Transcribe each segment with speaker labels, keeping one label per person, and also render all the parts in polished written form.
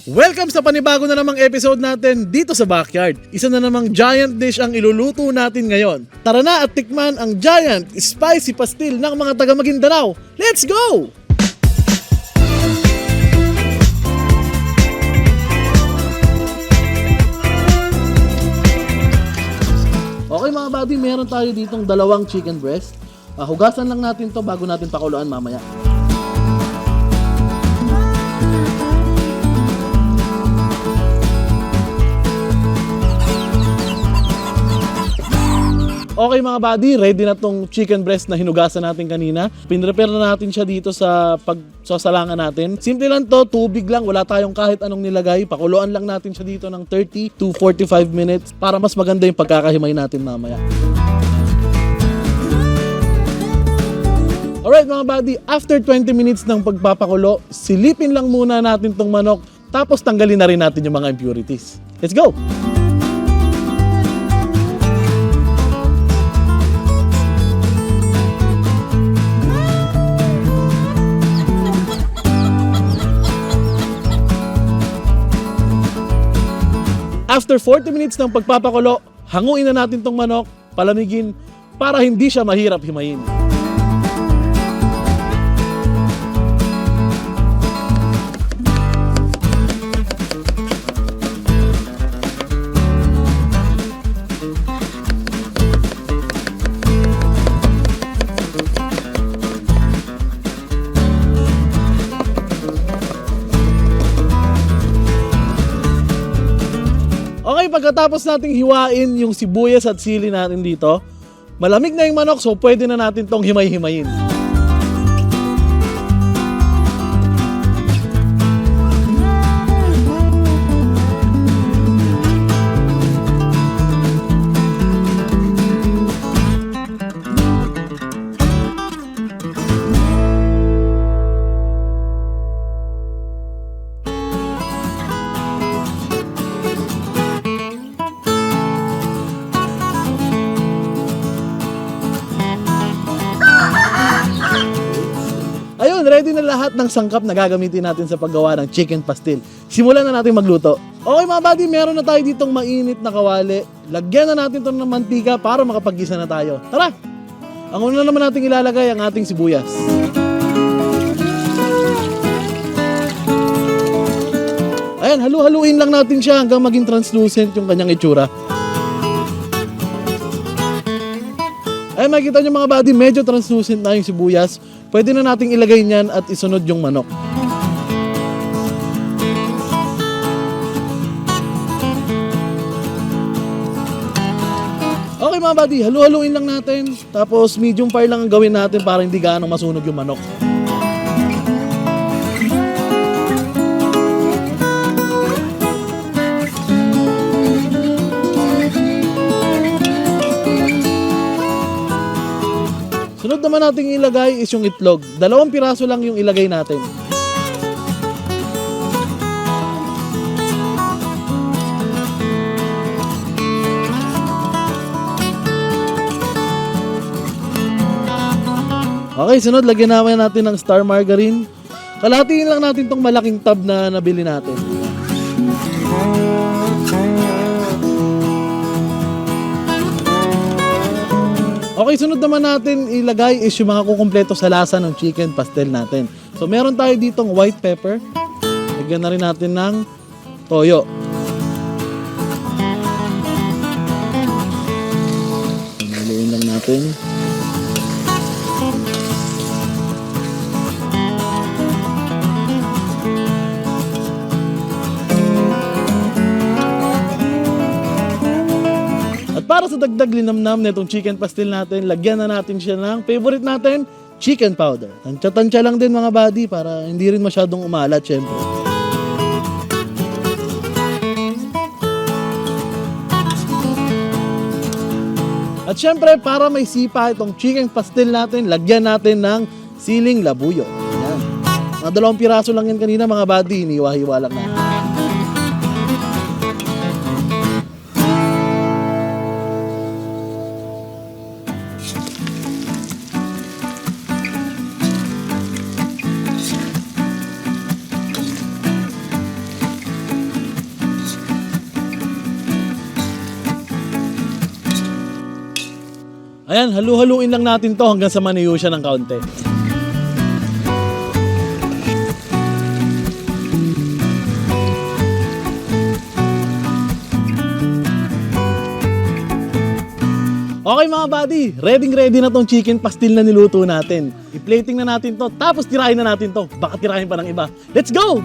Speaker 1: Welcome sa panibago na namang episode natin dito sa Backyard. Isa na namang giant dish ang iluluto natin ngayon. Tara na at tikman ang giant spicy pastil ng mga taga Maguindanao. Let's go! Okay mga buddy, meron tayo ditong dalawang chicken breast. Hugasan lang natin to bago natin pakuluan mamaya. Okay mga buddy, ready na tong chicken breast na hinugasan natin kanina. Pinrepare na natin siya dito sa pagsasalangan natin. Simple lang to, tubig lang, wala tayong kahit anong nilagay. Pakuluan lang natin siya dito ng 30 to 45 minutes para mas maganda yung pagkakahimay natin mamaya. Alright mga buddy, after 20 minutes ng pagpapakulo, silipin lang muna natin tong manok, tapos tanggalin na rin natin yung mga impurities. Let's go! After 40 minutes ng pagpapakulo, hanguin na natin tong manok, palamigin para hindi siya mahirap himayin. Okay, pagkatapos nating hiwain yung sibuyas at sili natin dito, malamig na yung manok so pwede na natin tong himay-himayin. Ayun, ready na lahat ng sangkap na gagamitin natin sa paggawa ng chicken pastil. Simulan na natin magluto. Okay mga buddy, meron na tayo ditong mainit na kawali. Lagyan na natin ito ng mantika para makapag-gisa na tayo. Tara! Ang una naman natin ilalagay ang ating sibuyas. Ayan, halu-haluin lang natin siya hanggang maging translucent yung kanyang itsura. Ayan, makikita nyo mga buddy, medyo translucent na yung sibuyas. Pwede na nating ilagay niyan at isunod yung manok. Okay mga buddy, halu-haluin lang natin. Tapos medium fire lang ang gawin natin para hindi gaano masunog yung manok. Sunod naman nating ilagay is yung itlog. 2 piraso lang yung ilagay natin. Okay, sunod lagyan naman natin ng star margarine. Kalahatiin lang natin tong malaking tub na nabili natin. Okay, sunod naman natin ilagay is yung mga kukumpleto sa lasa ng chicken pastel natin. So meron tayo ditong white pepper. Lagyan na rin natin ng toyo. Haluin lang natin. Para sa dagdag linamnam na itong chicken pastil natin, lagyan na natin siya ng favorite natin, chicken powder. Tansya-tansya lang din mga buddy para hindi rin masyadong umalat syempre. At syempre para may sipa itong chicken pastil natin, lagyan natin ng siling labuyo. Ayan. Mga 2 piraso lang yan kanina mga buddy, iniwa-hiwa lang natin. Ayan, halu-haluin lang natin to hanggang sa maniyo siya ng kaunti. Okay mga buddy, ready na tong chicken pastil na niluto natin. I-plating na natin to, tapos tirahin na natin to. Baka tirahin pa ng iba. Let's go!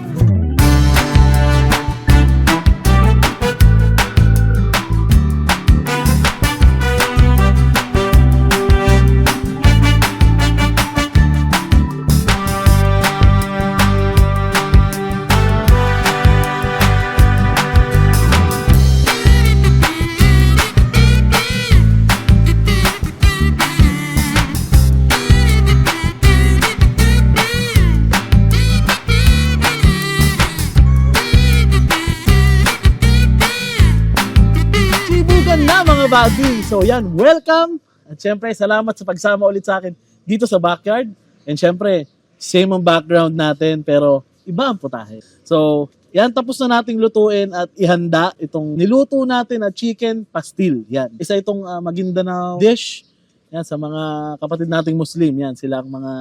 Speaker 1: Na mga buddy. So yan, welcome. At syempre, salamat sa pagsama ulit sa akin dito sa backyard. And syempre, same ang background natin pero iba ang putahe. So, yan, tapos na nating lutuin at ihanda itong niluto natin na chicken pastil. Yan. Isa itong Maguindanao dish. Yan, sa mga kapatid nating Muslim. Yan, sila ang mga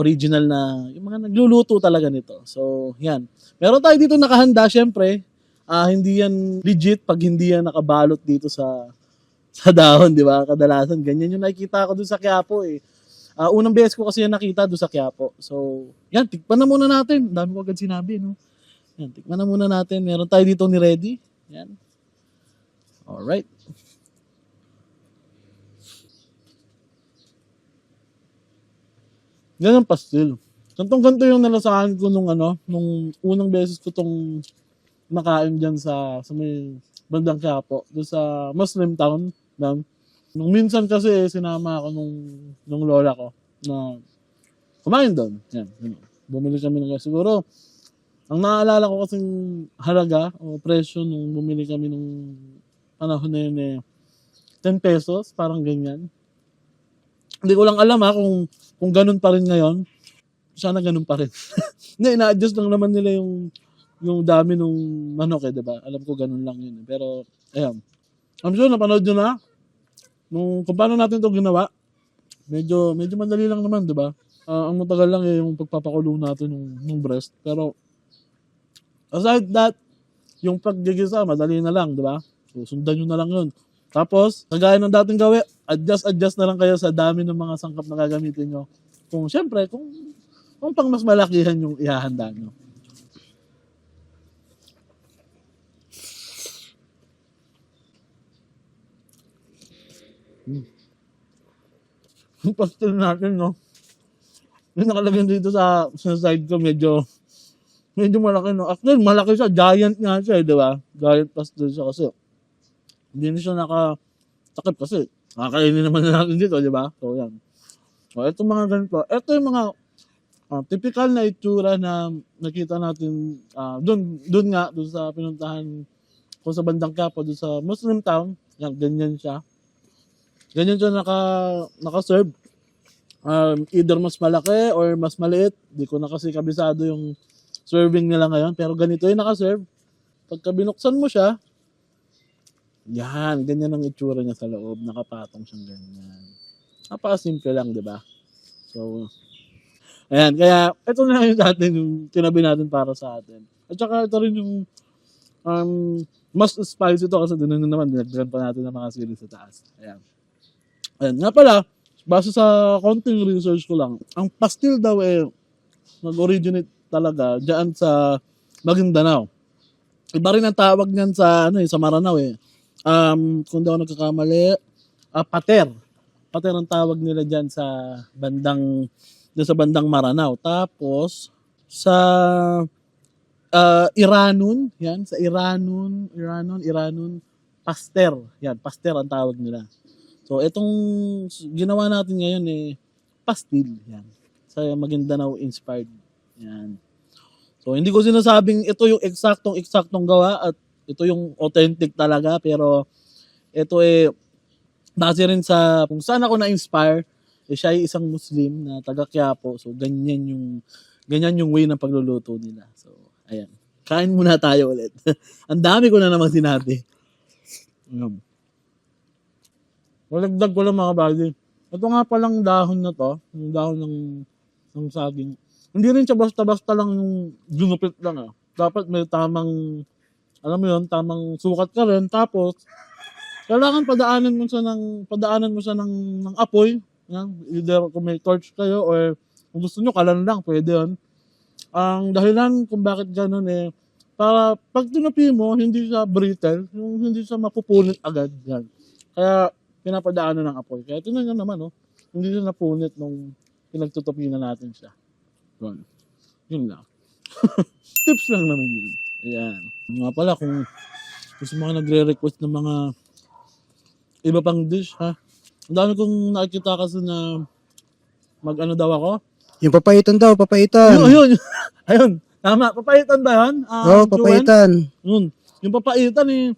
Speaker 1: original na, yung mga nagluluto talaga nito. So, yan. Meron tayo dito nakahanda, syempre. Hindi yan legit pag hindi yan nakabalot dito sa dahon, di ba? Kadalasan, ganyan yung nakikita ko dun sa Quiapo eh. Unang beses ko kasi yan nakita dun sa Quiapo. So, yan, tikpan na muna natin. Ang dami ko agad sinabi, no? Yan, tikman na muna natin. Meron tayo dito ni ready. Yan. Alright. Yan ang pastil. Gantong-ganto yung nalasahan ko nung unang beses ko tong nakain dyan sa may bandang Quiapo, doon sa Muslim town. Nung minsan kasi sinama ako nung lola ko na kumain doon. Yan. Bumili kami ng siguro. Ang naaalala ko kasing halaga o presyo nung bumili kami nung panahon na yun 10 pesos, parang ganyan. Hindi ko lang alam kung ganun pa rin ngayon. Sana ganun pa rin. Hindi, ina-adjust lang naman nila yung dami nung manok diba? Alam ko ganun lang yun. Pero, ayan. I'm sure napanood nyo na kung paano natin ito ginawa. Medyo madali lang naman, diba? Ang matagal lang yung pagpapakulo natin ng breast. Pero, aside that, yung paggigisa, madali na lang, diba? So, sundan nyo na lang yun. Tapos, kagaya ng dating gawin, adjust na lang kayo sa dami ng mga sangkap na gagamitin nyo. Siyempre, kung pang mas malakihan yung ihahanda nyo. Yung pastil natin, no? Yung nakalagay dito sa side ko, medyo malaki, no? Actually, malaki siya. Giant nga siya, di ba? Giant pastil siya kasi. Hindi na siya nakatakip kasi. Kakainin naman na natin dito, di ba? So, yan. So, itong mga ganito. Ito yung mga typical na itsura na nakita natin doon sa pinuntahan ko sa bandang Quiapo, doon sa Muslim town. Yan, ganyan siya. Ganyan siya naka-serve. Either mas malaki or mas maliit. Di ko na kasi kabisado yung serving nila ngayon. Pero ganito yung naka-serve. Pagka binuksan mo siya, yan, ganyan ang itsura niya sa loob. Nakapatong siyang ganyan. Napaka-simple lang, di ba? So, ayan. Kaya, ito na yung atin, yung tinabi natin para sa atin. At saka ito rin yung mas spicy ito kasi doon naman, dinagdagan pa natin ng mga sili sa taas. Ayan. Ayan, nga pala, base sa konting research ko lang, ang pastil daw nag-originate talaga diyan sa Maguindanao. Iba rin ang tawag niyan sa sa Maranao kung daw nagkakamali, pater. Pater ang tawag nila diyan sa bandang Maranao. Tapos sa Iranon, yan, sa Iranon, paster. Yan, paster ang tawag nila. So, itong ginawa natin ngayon pastil. Yan. Sa Maguindanao inspired. Yan. So, hindi ko sinasabing ito yung eksaktong gawa at ito yung authentic talaga. Pero, ito base rin sa kung saan ako na-inspire. Siya ay isang Muslim na taga Quiapo. So, ganyan yung way ng pagluluto nila. So, ayan. Kain muna tayo ulit. Ang dami ko na naman sinabi. Walagdag ko lang mga buddy. Ito nga palang dahon na to, yung dahon ng saging. Hindi rin siya basta-basta lang yung ginupit lang ah. Dapat may tamang, alam mo yun, tamang sukat ka rin. Tapos, kailangan padaanan mo siya ng apoy. Yan. Either kung may torch kayo or kung gusto nyo, kalan lang, pwede yun. Ang dahilan kung bakit ganun para pag tinupi mo, hindi siya brittle, yung hindi siya mapupunit agad. Yan. Kaya, pinapadaanan ng apoy. Kaya tingnan nyo naman, hindi siya napunit nung pinagtutupi na natin siya. Yun. Yun lang. Tips lang naman yun. Ayan. Nga pala, kung gusto mga nagre-request ng mga iba pang dish, ha? Ang dami kong nakikita kasi na mag-ano daw ako.
Speaker 2: Yung papaitan daw, papaitan.
Speaker 1: Ayun. Ayun. Tama. Papaitan ba yun?
Speaker 2: Oo, papaitan.
Speaker 1: Yun. Yung papaitan ang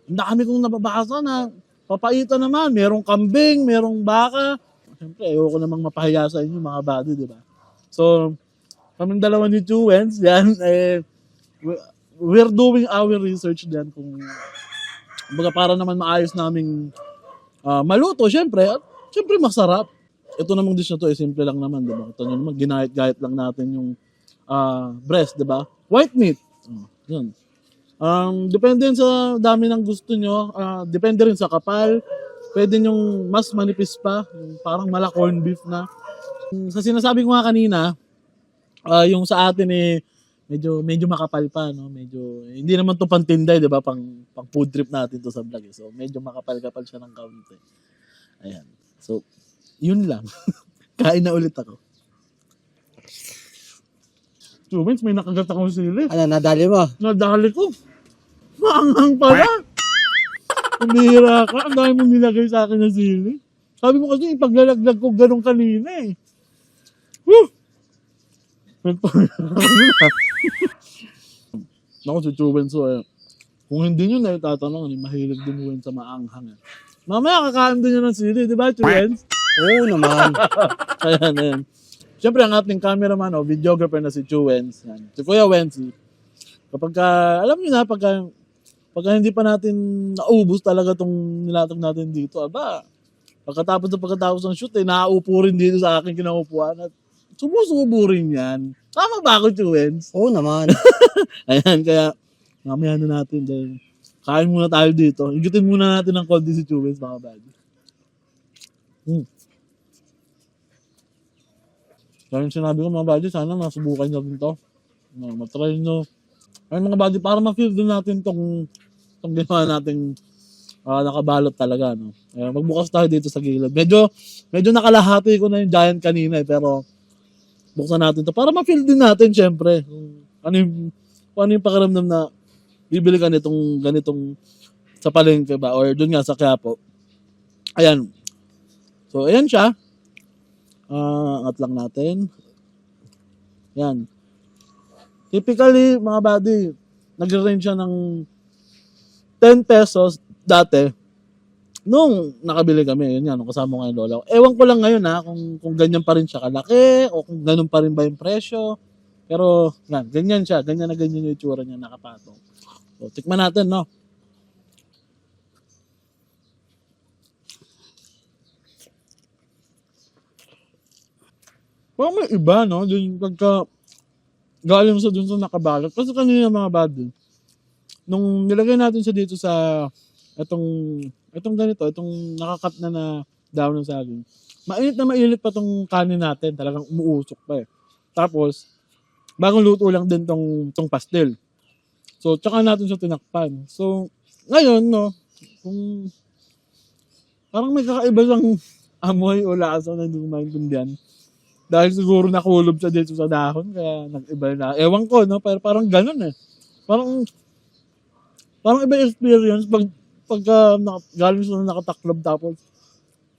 Speaker 1: dami kong nababasa na papaitan naman. Merong kambing, merong baka. Siyempre, ayoko namang mapahiya sa inyo mga buddy, di ba? So, kaming dalawa ni Chuwens, yan, we're doing our research din kung baga para naman maayos naming maluto, syempre, at syempre masarap. Ito namang dish na to, simple lang naman, di ba? Ito naman, ginahit-gahit lang natin yung breast, di ba? White meat. Yun. Depende rin sa dami ng gusto nyo. Depende rin sa kapal. Pwede yung mas manipis pa. Yung parang mala corn beef na. Sa sinasabi ko nga kanina, yung sa atin medyo makapal pa, no? Medyo, hindi naman to pantinday, di ba? Pang food trip natin to sa vlog. So, medyo makapal-kapal siya ng kaunti. Ayan. So, yun lang. Kain na ulit ako. So, Vince, may nakagat akong sili.
Speaker 2: Ano, nadali mo?
Speaker 1: Nadali ko. Maanghang pala. Umihira ka. Ang dami mong nilagay sa akin na sili. Sabi mo kasi, ipaglalaglag ko ganun kanina eh. Woo! Naku, si Chuben, so kung hindi nyo na itatanong, mahilig din mo sa maanghang. Mamaya kakain din nyo ng sili, di ba, Chuben?
Speaker 2: Oo naman.
Speaker 1: Ayan. Siyempre, ang ating cameraman, videographer na si Chuwens, si Kuya Wensi. Kapag alam niyo na, pagka hindi pa natin naubos talaga itong nilatag natin dito, pagkatapos ng shoot, naaupo rin dito sa aking kinaupuan at sumusubo rin yan. Tama ba ako, Chuwens?
Speaker 2: Oo naman.
Speaker 1: Ayan, kaya mamaya na natin dahil kain muna tayo dito. Higutin muna natin ng konti si Chuwens, mga buddy. Kaya yung sinabi ko mga buddy, sana masubukan nyo rin to. Matry nyo. Ayun mga buddy, para ma-feel din natin tong ginawa nating nakabalot talaga. No? Magbukas tayo dito sa gilid. Medyo nakalahati ko na yung giant kanina pero buksan natin to para ma-feel din natin syempre. Ano yung pakiramdam na bibili ka nitong ganitong sa palengke ba or doon nga sa Quiapo. Ayan. So ayan siya. Angat lang natin. Yan. Typically, mga buddy, nag-range siya ng 10 pesos dati. Nung nakabili kami, yun yan, kasama ko yung lola ko. Ewan ko lang ngayon kung ganyan pa rin siya kalaki o kung ganun pa rin ba yung presyo. Pero, yan, ganyan siya. Ganyan na ganyan yung itsura niya nakapatong. So, tikman natin, no? Parang may iba, no? Yung pagka galing sa dun sa nakabalot. Kasi kanina mga buddy, nung nilagay natin siya dito sa itong ganito, itong nakakat na dahon ng saging, mainit pa tong kanin natin. Talagang umuusok pa eh. Tapos, bagong luto lang din tong pastel. So, tsaka natin siya tinakpan. So, ngayon, no, kung parang may kakaiba siyang amoy o lasa na hindi ko maintindihan. Dahil siguro nakulob siya dito sa dahon, kaya nag-iba na. Ewan ko, no? Pero parang ganun eh. Parang iba experience pagka galing sa nakataklob tapos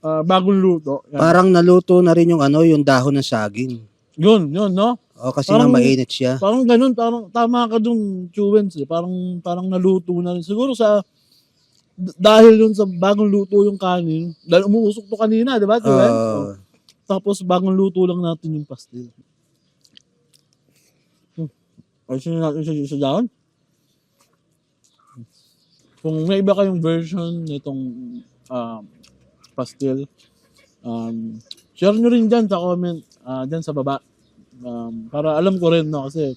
Speaker 1: bagong luto. Yan.
Speaker 2: Parang naluto na rin yung yung dahon ng saging.
Speaker 1: Yun, no?
Speaker 2: O, kasi nga mainit siya.
Speaker 1: Parang ganun, parang tama ka dun, Chuwens eh. Parang naluto na rin. Siguro dahil yun sa bagong luto yung kanin, dahil umuusok to kanina, di ba, Chuwens? Tapos bagong luto lang natin yung pastel. Ayusin natin siya sa dahon. Kung may iba kayong version nitong pastil. Share nyo rin dyan sa comment, dyan sa baba. Para alam ko rin, no, kasi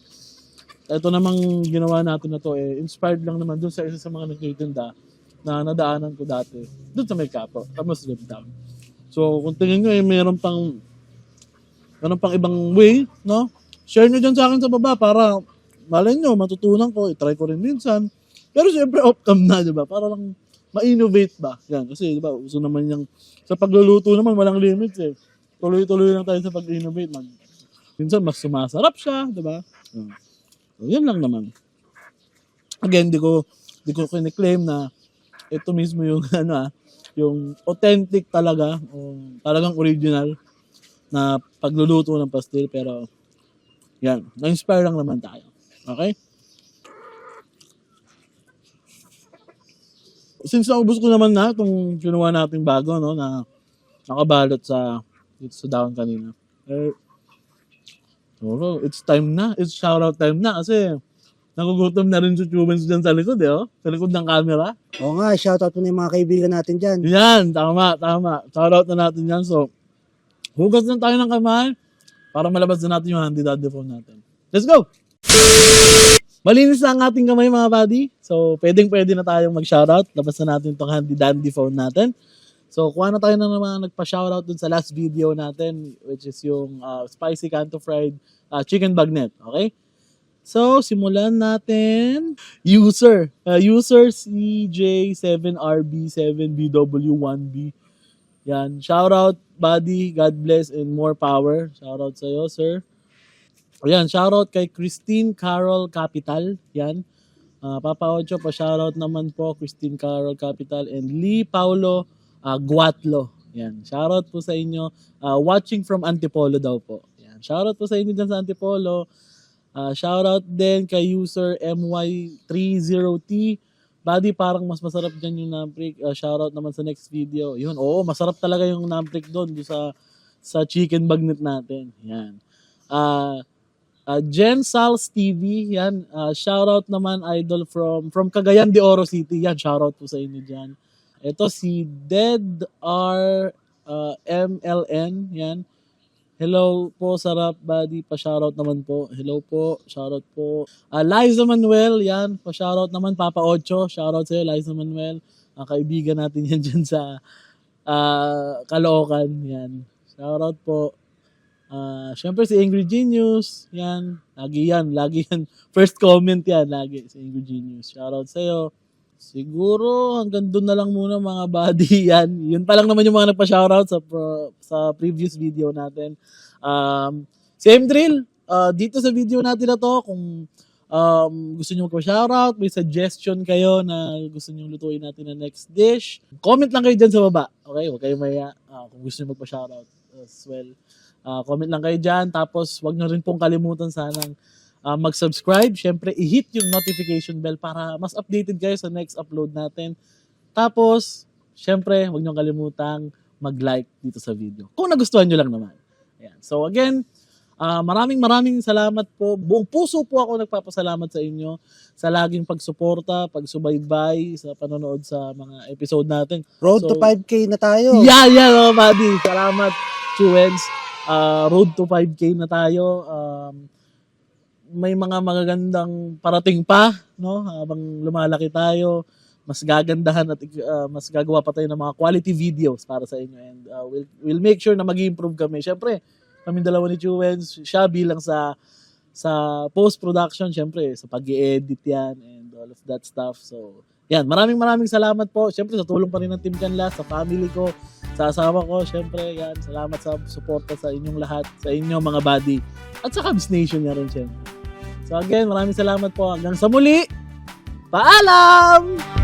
Speaker 1: ito namang ginawa natin na to, inspired lang naman dun sa isa sa mga nagtitinda na nadaanan ko dati. Dun sa may kapo, sa Muslim Town. So, kung tingin nyo, meron pang ibang way, no? Share nyo dyan sa akin sa baba para malay nyo, matutunan ko, itry ko rin minsan. Pero siyempre, off-cam na, di ba? Para lang ma-innovate ba? Yan, kasi di ba, uso naman yung, sa pagluluto naman, walang limits eh. Tuloy-tuloy lang tayo sa pag-innovate. Minsan, mas sumasarap siya, di ba? Yan. So, yan lang naman. Again, di ko kine-claim na ito mismo yung yung authentic talaga o talagang original na pagluluto ng pastil, pero yan, na-inspire lang naman tayo. Okay? Since naubos ko naman na itong ginawa nating bago, no, na nakabalot dito sa dahon kanina. So, it's time na. It's shoutout time na kasi nagugutom na rin si Chubens dyan sa likod, sa likod ng camera.
Speaker 2: Oo nga, shoutout mo na yung mga kaibigan natin dyan.
Speaker 1: Yan, tama. Shoutout na natin yan. So, hugas na tayo ng kamay para malabas na natin yung handy daddy phone natin. Let's go! Malinis na ang ating kamay, mga buddy. So, pwede na tayong mag-shoutout. Labas na natin itong handy dandy phone natin. So, kuha na tayo na naman nagpa-shoutout dun sa last video natin, which is yung spicy canto fried chicken bagnet. Okay? So, simulan natin. User CJ7RB7BW1B. Yan. Shoutout, buddy. God bless and more power. Shoutout sa'yo, sir. Ayan, shoutout kay Christine Carol Capital. Yan. Papa Ocho, pa-shoutout naman po, Christine Carol Capital and Lee Paulo Guatlo. Yan. Shoutout po sa inyo. Watching from Antipolo daw po. Yan. Shoutout po sa inyo dyan sa Antipolo. Shoutout din kay user MY30T. Buddy, parang mas masarap dyan yung namprik. Shoutout naman sa next video. Yun, oo, masarap talaga yung namprik doon sa chicken bagnet natin. Yan. Jen Sals TV, yan. Shoutout naman, idol from Cagayan de Oro City. Yan, shoutout po sa inyo dyan. Ito si MLN, yan. Hello po, sarap, buddy. Pa-shoutout naman po. Hello po, shoutout po. Liza Manuel, yan. Pa-shoutout naman, Papa Ocho. Shoutout sa'yo, Liza Manuel. Kaibigan natin yan dyan sa Caloocan, yan. Shoutout po. Siyempre si Angry Genius, yan. Lagi yan. First comment yan, lagi si Angry Genius. Shoutout sa'yo. Siguro hanggang doon na lang muna, mga buddy. Yan. Yun pa lang naman yung mga nagpa-shoutout sa previous video natin. Same drill. Dito sa video natin na to, kung gusto nyo magpa-shoutout, may suggestion kayo na gusto nyo lutuin natin na next dish, comment lang kayo dyan sa baba. Okay? Huwag kayo maya kung gusto nyo magpa-shoutout as well. Comment lang kayo dyan. Tapos, wag nyo rin pong kalimutan sanang mag-subscribe. Siyempre, i-hit yung notification bell para mas updated kayo sa next upload natin. Tapos, siyempre, wag nyo kalimutang mag-like dito sa video. Kung nagustuhan nyo lang naman. Ayan. So, again, maraming salamat po. Buong puso po ako nagpapasalamat sa inyo sa laging pagsuporta, pagsubaybay, sa panonood sa mga episode natin.
Speaker 2: Road to 5K na tayo.
Speaker 1: Yeah, buddy. Salamat, Chuens. Road to 5K na tayo. May mga magagandang parating pa, no? Habang lumalaki tayo, mas gagandahan at mas gagawa pa tayo ng mga quality videos para sa inyo, and we'll make sure na mag-improve kami. Syempre, kami dalawa ni Chuens, siya bilang sa post-production, syempre sa pag-i-edit yan and all of that stuff. So, yan, maraming salamat po. Syempre, sa tulong pa rin ng Team Canla, sa family ko, sa asawa ko, syempre, yan, salamat sa suporta sa inyong lahat, sa inyong mga buddy, at sa Cubs Nation niya rin, syempre. So again, maraming salamat po. Hanggang sa muli, paalam!